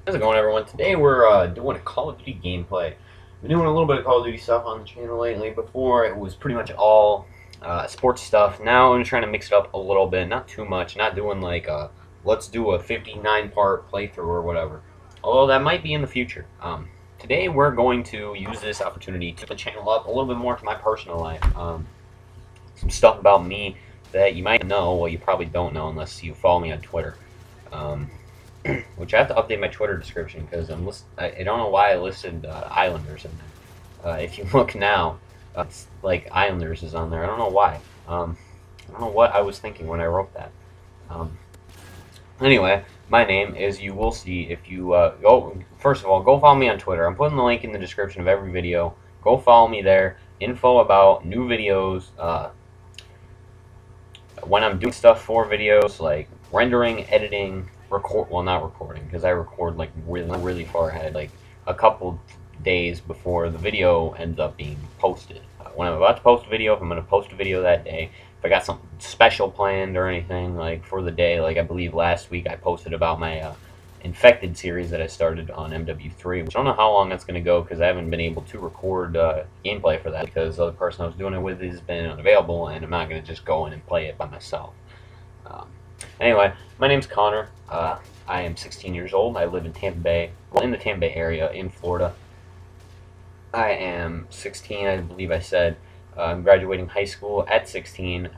How's it going, everyone? Today we're doing a Call of Duty gameplay. Been doing a little bit of Call of Duty stuff on the channel lately. Before, it was pretty much all sports stuff. Now I'm trying to mix it up a little bit, not too much. Not doing like let's do a 59-part playthrough or whatever. Although that might be in the future. Today we're going to use this opportunity to the channel up a little bit more to my personal life. Some stuff about me that you might know, well, you probably don't know unless you follow me on Twitter. Um, which I have to update my Twitter description because I don't know why I listed Islanders in there. If you look now, it's like Islanders is on there. I don't know why. I don't know what I was thinking when I wrote that. Um, anyway, my name, as you will see if you go. First of all, go follow me on Twitter. I'm putting the link in the description of every video. Go follow me there. Info about new videos. When I'm doing stuff for videos like rendering, editing, not recording because I record like really far ahead, like a couple days before the video ends up being posted. When I'm about to post a video, if I'm going to post a video that day, if I got something special planned or anything like for the day, like I believe last week I posted about my Infected series that I started on MW3, which I don't know how long that's going to go because I haven't been able to record gameplay for that because the other person I was doing it with has been unavailable, and I'm not going to just go in and play it by myself. Um, anyway, my name's Connor. I am 16 years old. I live in Tampa Bay, well, in the Tampa Bay area in Florida. I am 16, I believe I said. I'm graduating high school at 16.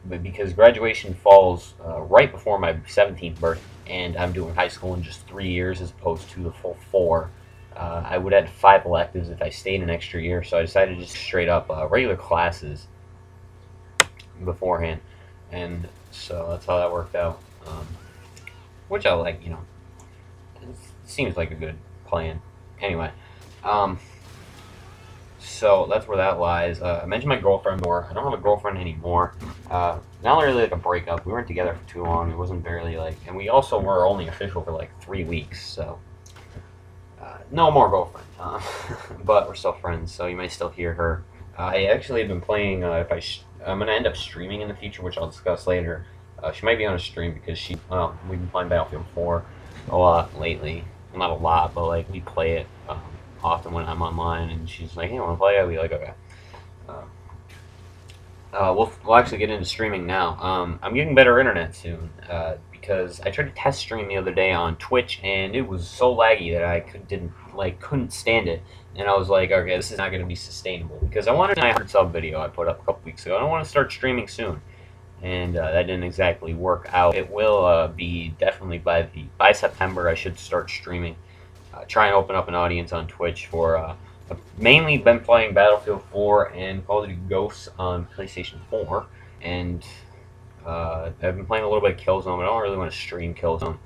Because graduation falls right before my 17th birthday, and I'm doing high school in just 3 years as opposed to the full four. I would add 5 electives if I stayed an extra year, so I decided to just straight up regular classes beforehand, and so that's how that worked out. Which I like, it seems like a good plan. Anyway, um, so that's where that lies. I mentioned my girlfriend before. I don't have a girlfriend anymore. Not really like a breakup. We weren't together for too long. It wasn't barely like, and we also were only official for like 3 weeks. So no more girlfriend. But we're still friends, so you might still hear her. I actually have been playing. I'm gonna end up streaming in the future, which I'll discuss later. She might be on a stream because we've been playing Battlefield 4 a lot lately. Well, not a lot, but like we play it often when I'm online, and she's like, "Hey, want to play?" I'll be like, "Okay." Um, we'll actually get into streaming now. I'm getting better internet soon because I tried to test stream the other day on Twitch, and it was so laggy that couldn't stand it. And I was like, okay, this is not going to be sustainable because I wanted an 900 sub video I put up a couple weeks ago. I don't want to start streaming soon, and that didn't exactly work out. It will be definitely by September. I should start streaming. Try and open up an audience on Twitch for. I've mainly been playing Battlefield 4 and Call of Duty Ghosts on PlayStation 4, and I've been playing a little bit of Killzone. I don't really want to stream Killzone.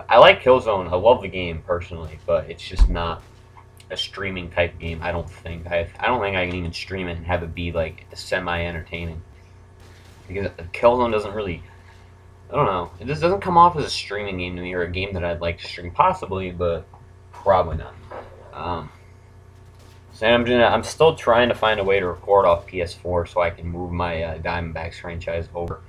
I like Killzone. I love the game personally, but it's just not a streaming type game. I don't think. I don't think I can even stream it and have it be like semi entertaining because Killzone doesn't really. I don't know. It just doesn't come off as a streaming game to me or a game that I'd like to stream possibly, but probably not. Um, So I'm still trying to find a way to record off PS4 so I can move my Diamondbacks franchise over.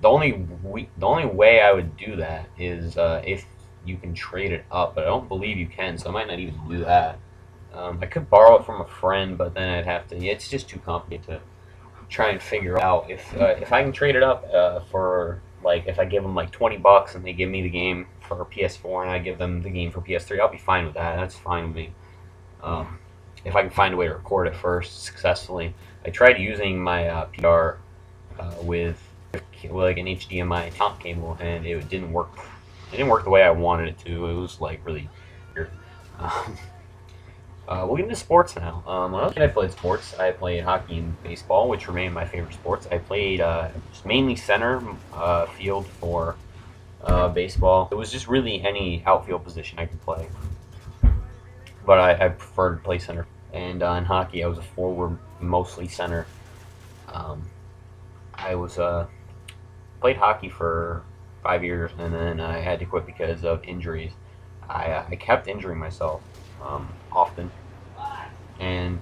The only way I would do that is if you can trade it up, but I don't believe you can, so I might not even do that. I could borrow it from a friend, but then I'd have to. It's just too complicated to try and figure out if I can trade it up for like if I give them like $20 and they give me the game for PS4 and I give them the game for PS3, I'll be fine with that. That's fine with me. Um, if I can find a way to record it first successfully. I tried using my PR with like an HDMI top cable, and it didn't work. It didn't work the way I wanted it to. It was like really weird. Um, we'll get into sports now. When I played sports, I played hockey and baseball, which remain my favorite sports. I played mainly center field for baseball. It was just really any outfield position I could play, but I preferred to play center. And in hockey, I was a forward, mostly center. Um, I was played hockey for 5 years, and then I had to quit because of injuries. I kept injuring myself often, and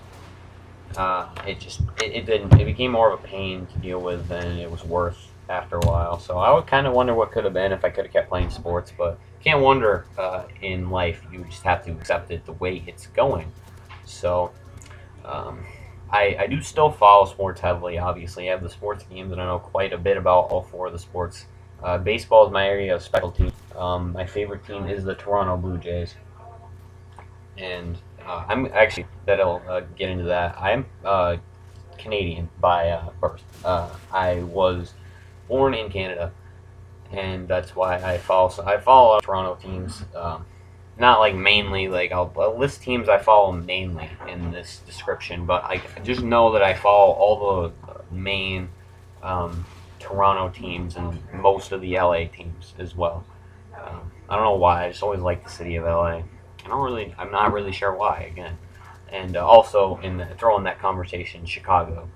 it became more of a pain to deal with than it was worth after a while. So I would kind of wonder what could have been if I could have kept playing sports, but can't wonder in life. You just have to accept it the way it's going. So um, I do still follow sports heavily. Obviously, I have the sports teams, and I know quite a bit about all four of the sports. Baseball is my area of specialty. My favorite team is the Toronto Blue Jays, and I'm actually that'll get into that. I'm Canadian by birth. I was born in Canada, and that's why I follow. So I follow a lot of Toronto teams. Not like mainly, like I'll list teams I follow mainly in this description, but I just know that I follow all the main um, Toronto teams and most of the LA teams as well. I don't know why. I just always like the city of LA. I'm not really sure why. Again, and also throw in that conversation, Chicago.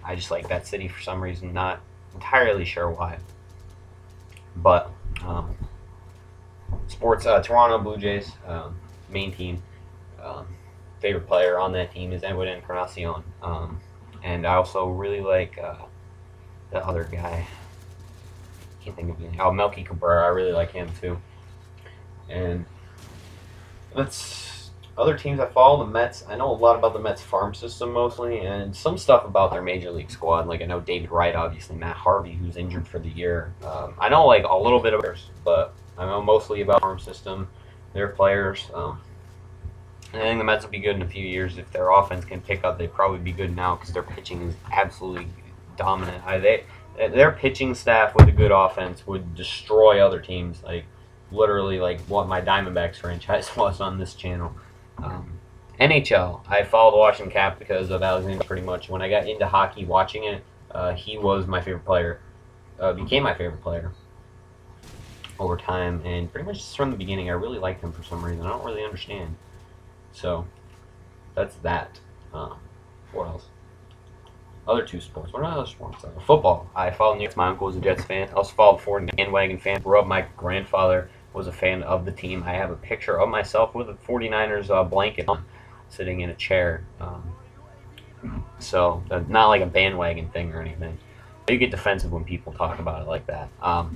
I just like that city for some reason. Not entirely sure why, but sports. Toronto Blue Jays, main team. Um, Favorite player on that team is Edwin Encarnacion. And I also really like the other guy. Can't think of his name. Oh, Melky Cabrera. I really like him too. And that's other teams I follow. The Mets. I know a lot about the Mets farm system mostly, and some stuff about their major league squad. Like I know David Wright, obviously Matt Harvey, who's injured for the year. I know like a little bit of theirs, but I know mostly about farm system, their players. And I think the Mets will be good in a few years if their offense can pick up. They'd probably be good now because their pitching is absolutely dominant. Their pitching staff with a good offense would destroy other teams. Like literally, like what my Diamondbacks franchise was on this channel. Um, NHL. I follow the Washington Cap because of Alexander. Pretty much when I got into hockey, watching it, he was my favorite player. Became my favorite player over time, and pretty much just from the beginning, I really liked him for some reason. I don't really understand. So that's that. What else? Other two sports. What are other sports? Football. I follow New York. My uncle was a Jets fan. I also followed Ford bandwagon fan. Grew up. My grandfather was a fan of the team. I have a picture of myself with a 49ers blanket on, sitting in a chair. So not like a bandwagon thing or anything. You get defensive when people talk about it like that. I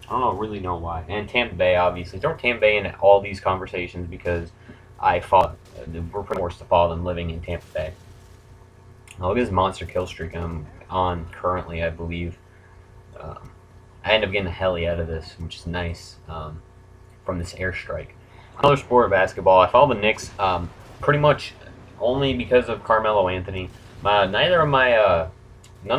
don't really know why. And Tampa Bay, obviously. Throw Tampa Bay in all these conversations because we're pretty forced to follow them living in Tampa Bay. Look at this monster kill streak I'm on currently, I believe. I end up getting a heli out of this, which is nice, from this airstrike. Another sport of basketball. I follow the Knicks pretty much only because of Carmelo Anthony. None of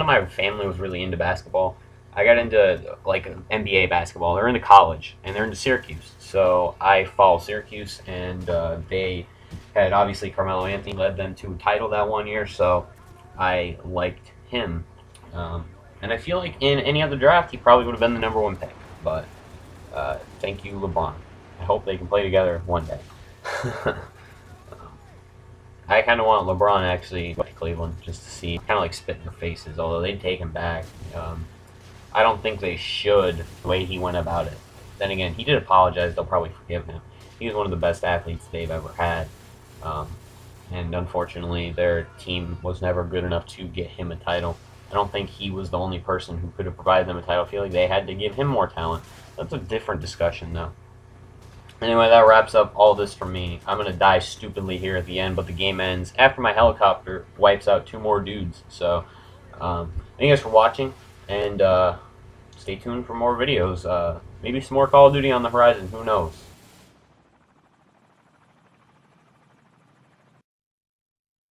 my family was really into basketball. I got into like NBA basketball. They're into college and they're into Syracuse, so I follow Syracuse, and they had obviously Carmelo Anthony led them to a title that one year, so I liked him. And I feel like in any other draft, he probably would have been the number one pick. But thank you, LeBron. I hope they can play together one day. I kind of want LeBron actually go to Cleveland just to see, kind of like spit in their faces, although they'd take him back. I don't think they should, the way he went about it. Then again, he did apologize. They'll probably forgive him. He was one of the best athletes they've ever had. And unfortunately, their team was never good enough to get him a title. I don't think he was the only person who could have provided them a title. I feel like they had to give him more talent. That's a different discussion, though. Anyway, that wraps up all this for me. I'm going to die stupidly here at the end, but the game ends after my helicopter wipes out two more dudes. So, thank you guys for watching, and stay tuned for more videos. Maybe some more Call of Duty on the horizon. Who knows?